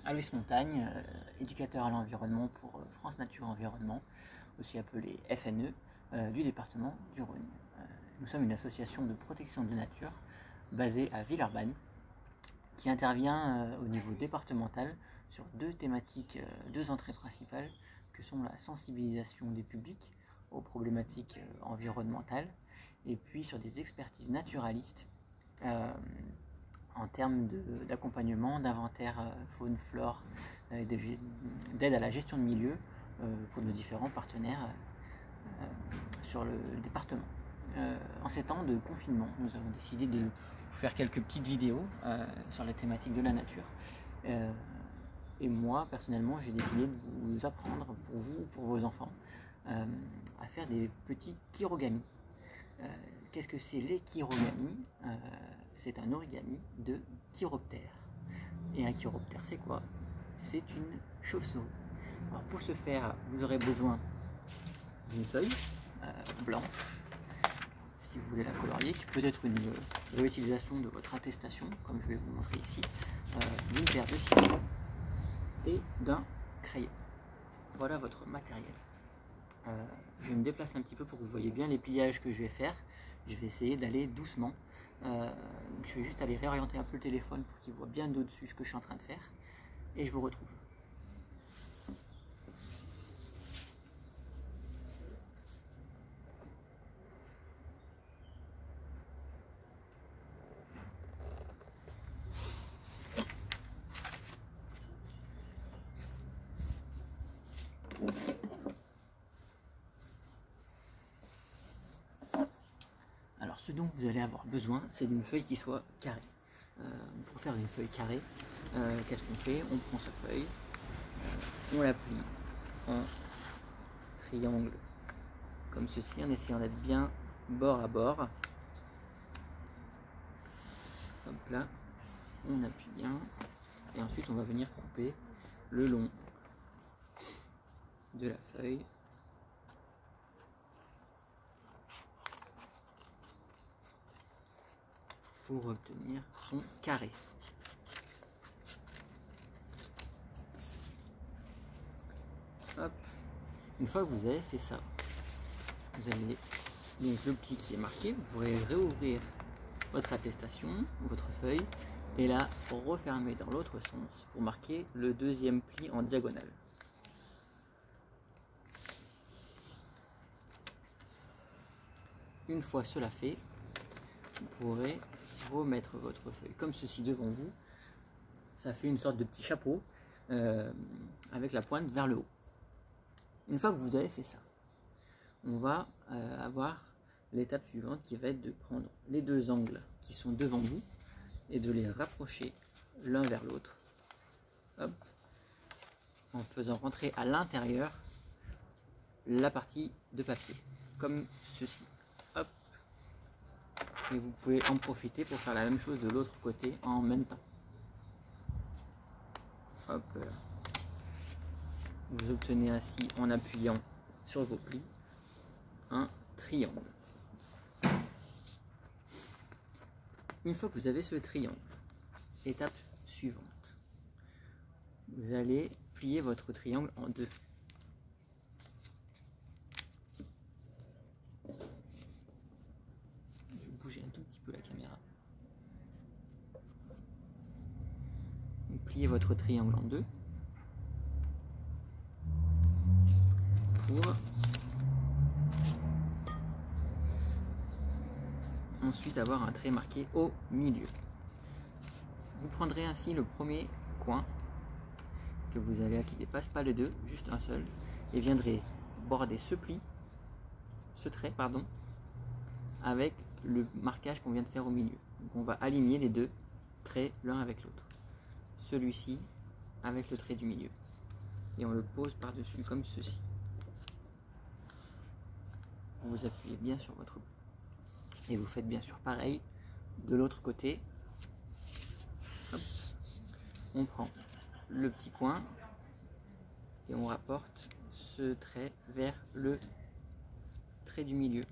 Alois Montagne, éducateur à l'environnement pour France Nature Environnement, aussi appelé FNE, du département du Rhône. Nous sommes une association de protection de la nature basée à Villeurbanne qui intervient au niveau départemental sur deux thématiques, deux entrées principales que sont la sensibilisation des publics aux problématiques environnementales et puis sur des expertises naturalistes en termes d'accompagnement, d'inventaire faune, flore, d'aide à la gestion de milieu pour nos différents partenaires sur le département. En ces temps de confinement, nous avons décidé de vous faire quelques petites vidéos sur la thématique de la nature. Et moi, personnellement, j'ai décidé de vous apprendre, pour vous, pour vos enfants, à faire des petits chirogami. Qu'est-ce que c'est les chirogami? C'est un origami de chiroptère. Et un chiroptère, c'est quoi? C'est une chauve-souris. Alors pour ce faire, vous aurez besoin d'une feuille blanche, si vous voulez la colorier, qui peut être une réutilisation de votre attestation, comme je vais vous montrer ici, d'une paire de ciseaux et d'un crayon. Voilà votre matériel. Je vais me déplacer un petit peu pour que vous voyez bien les pliages que je vais faire. Je vais essayer d'aller doucement. Je vais juste aller réorienter un peu le téléphone pour qu'il voit bien d'au-dessus ce que je suis en train de faire. Et je vous retrouve. Alors ce dont vous allez avoir besoin, c'est d'une feuille qui soit carrée. Pour faire une feuille carrée, qu'est-ce qu'on fait? On prend sa feuille, on la plie en triangle comme ceci, en essayant d'être bien bord à bord. Hop là, on appuie bien, et ensuite on va venir couper le long de la feuille. Pour obtenir son carré. Hop. Une fois que vous avez fait ça, vous avez donc le pli qui est marqué, vous pourrez réouvrir votre attestation, votre feuille, et la refermer dans l'autre sens pour marquer le deuxième pli en diagonale. Une fois cela fait, vous pourrez remettre votre feuille comme ceci devant vous. Ça fait une sorte de petit chapeau avec la pointe vers le haut. Une fois que vous avez fait ça, on va avoir l'étape suivante qui va être de prendre les deux angles qui sont devant vous et de les rapprocher l'un vers l'autre, en faisant rentrer à l'intérieur la partie de papier, comme ceci. Hop. Et vous pouvez en profiter pour faire la même chose de l'autre côté en même temps. Hop là. Vous obtenez ainsi, en appuyant sur vos plis, un triangle. Une fois que vous avez ce triangle, étape suivante, vous allez plier votre triangle en deux. Bouger un tout petit peu la caméra. Vous pliez votre triangle en deux pour ensuite avoir un trait marqué au milieu. Vous prendrez ainsi le premier coin que vous avez, qui ne dépasse pas les deux, juste un seul, et viendrez border ce pli, ce trait, pardon, avec le marquage qu'on vient de faire au milieu. Donc on va aligner les deux traits l'un avec l'autre. Celui-ci avec le trait du milieu. Et on le pose par-dessus comme ceci. Vous appuyez bien sur votre... Et vous faites bien sûr pareil de l'autre côté. Hop. On prend le petit coin et on rapporte ce trait vers le trait du milieu.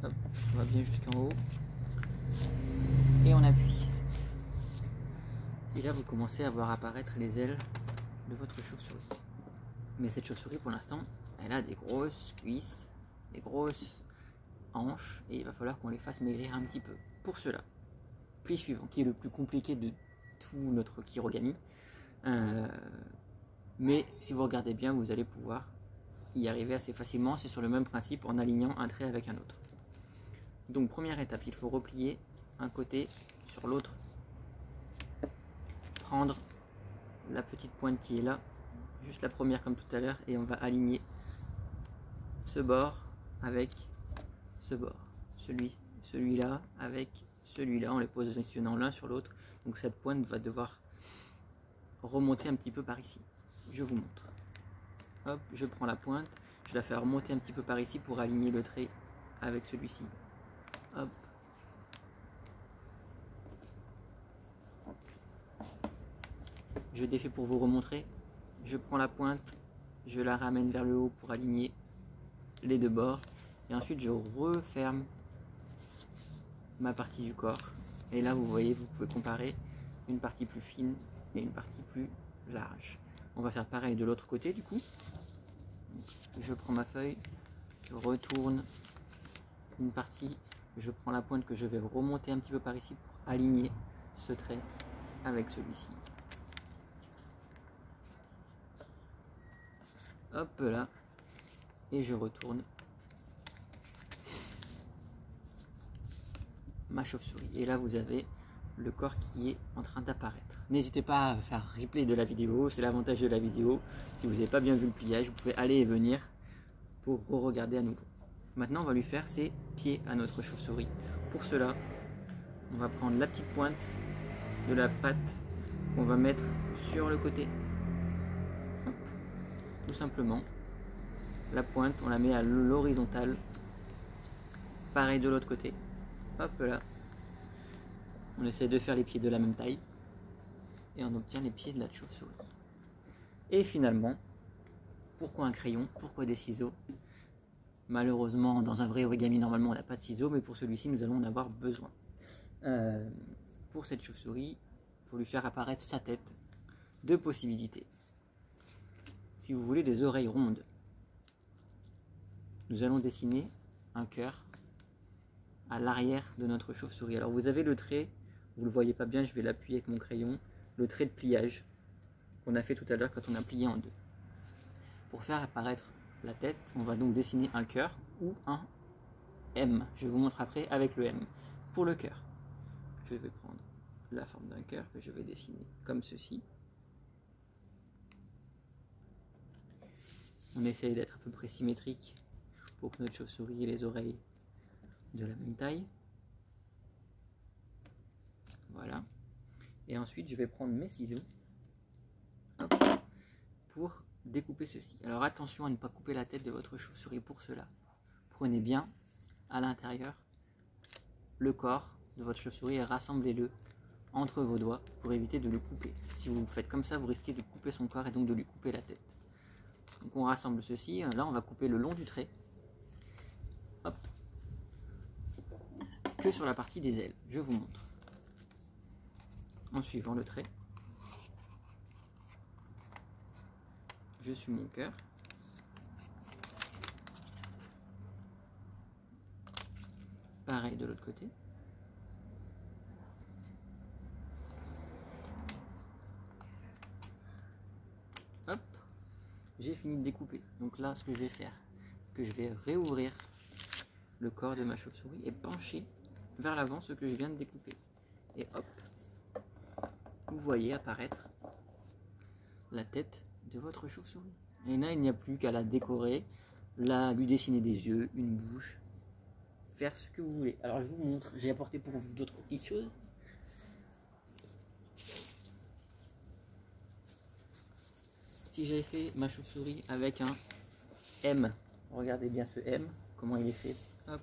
Hop, on va bien jusqu'en haut. et on appuie. Et là vous commencez à voir apparaître les ailes de votre chauve-souris. Mais cette chauve-souris pour l'instant, elle a des grosses cuisses, des grosses hanches, et il va falloir qu'on les fasse maigrir un petit peu. Pour cela, pli suivant, qui est le plus compliqué de tout notre chirogami. Mais si vous regardez bien, vous allez pouvoir y arriver assez facilement. C'est sur le même principe en alignant un trait avec un autre. Donc première étape, il faut replier un côté sur l'autre. Prendre la petite pointe qui est là, juste la première comme tout à l'heure, et on va aligner ce bord avec ce bord, celui-là avec celui-là, en les positionnant l'un sur l'autre. Donc cette pointe va devoir remonter un petit peu par ici. Je vous montre. Hop, je prends la pointe, je la fais remonter un petit peu par ici pour aligner le trait avec celui-ci. Hop. Je défais pour vous remontrer. Je prends la pointe, je la ramène vers le haut pour aligner les deux bords. Et ensuite, je referme ma partie du corps. Et là, vous voyez, vous pouvez comparer une partie plus fine et une partie plus large. On va faire pareil de l'autre côté du coup. Je prends ma feuille, je retourne une partie, je prends la pointe que je vais remonter un petit peu par ici pour aligner ce trait avec celui-ci. Hop là, et je retourne ma chauve-souris. Et là vous avez le corps qui est en train d'apparaître. N'hésitez pas à faire replay de la vidéo, c'est l'avantage de la vidéo. Si vous n'avez pas bien vu le pliage, vous pouvez aller et venir pour re-regarder à nouveau. Maintenant on va lui faire ses pieds à notre chauve-souris. Pour cela, on va prendre la petite pointe de la patte qu'on va mettre sur le côté. Hop. Tout simplement, la pointe, on la met à l'horizontale. Pareil de l'autre côté. Hop là. On essaie de faire les pieds de la même taille. Et on obtient les pieds de la chauve-souris. Et finalement, pourquoi un crayon? Pourquoi des ciseaux? Malheureusement, dans un vrai origami, normalement, on n'a pas de ciseaux, mais pour celui-ci, nous allons en avoir besoin. Pour cette chauve-souris, pour lui faire apparaître sa tête, deux possibilités. Si vous voulez des oreilles rondes, nous allons dessiner un cœur à l'arrière de notre chauve-souris. Alors vous avez le trait, vous ne le voyez pas bien, je vais l'appuyer avec mon crayon, le trait de pliage qu'on a fait tout à l'heure quand on a plié en deux. Pour faire apparaître la tête, on va donc dessiner un cœur ou un M. Je vous montre après avec le M. Pour le cœur, je vais prendre la forme d'un cœur que je vais dessiner comme ceci. On essaye d'être à peu près symétrique pour que notre chauve-souris ait les oreilles de la même taille. Voilà. Et ensuite, je vais prendre mes ciseaux, hop, pour découper ceci. Alors attention à ne pas couper la tête de votre chauve-souris pour cela. Prenez bien à l'intérieur le corps de votre chauve-souris et rassemblez-le entre vos doigts pour éviter de le couper. Si vous faites comme ça, vous risquez de couper son corps et donc de lui couper la tête. Donc on rassemble ceci. Là, on va couper le long du trait. Hop. Que sur la partie des ailes. Je vous montre. En suivant le trait, je suis mon cœur. Pareil de l'autre côté. Hop, j'ai fini de découper. Donc là, ce que je vais faire, que je vais réouvrir le corps de ma chauve-souris et pencher vers l'avant ce que je viens de découper. Et hop, vous voyez apparaître la tête de votre chauve-souris. Et là, il n'y a plus qu'à la décorer, là, lui dessiner des yeux, une bouche, faire ce que vous voulez. Alors je vous montre, j'ai apporté pour vous d'autres petites choses. Si j'avais fait ma chauve-souris avec un M, regardez bien ce M, comment il est fait. Hop.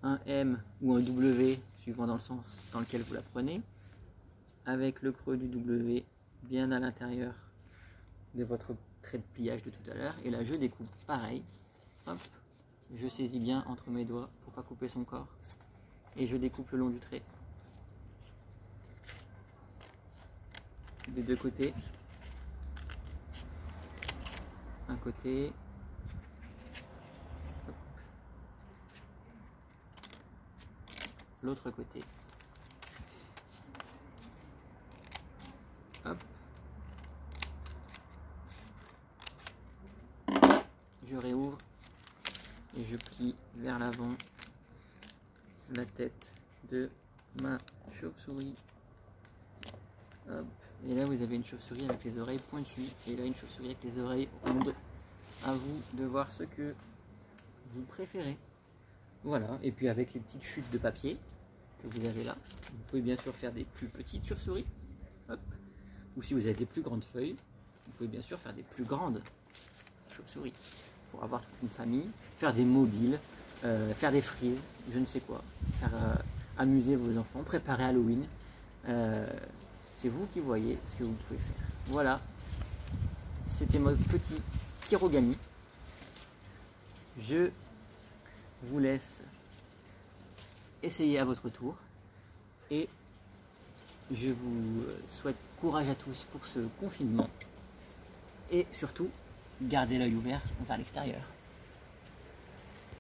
Un M ou un W, suivant dans le sens dans lequel vous la prenez, avec le creux du W bien à l'intérieur de votre trait de pliage de tout à l'heure. Et là, je découpe pareil. Hop, je saisis bien entre mes doigts pour pas couper son corps. et je découpe le long du trait. Des deux côtés. Un côté. L'autre côté. Hop. Je réouvre et je plie vers l'avant la tête de ma chauve-souris. Hop. Et là vous avez une chauve-souris avec les oreilles pointues et là une chauve-souris avec les oreilles rondes. À vous de voir ce que vous préférez. Voilà, et puis avec les petites chutes de papier que vous avez là, vous pouvez bien sûr faire des plus petites chauves-souris. Hop. Ou si vous avez des plus grandes feuilles, vous pouvez bien sûr faire des plus grandes chauves-souris pour avoir toute une famille, faire des mobiles, faire des frises, je ne sais quoi, faire amuser vos enfants, préparer Halloween. C'est vous qui voyez ce que vous pouvez faire. Voilà, c'était mon petit kirogami. Je vous laisse essayer à votre tour et je vous souhaite courage à tous pour ce confinement et surtout gardez l'œil ouvert vers l'extérieur.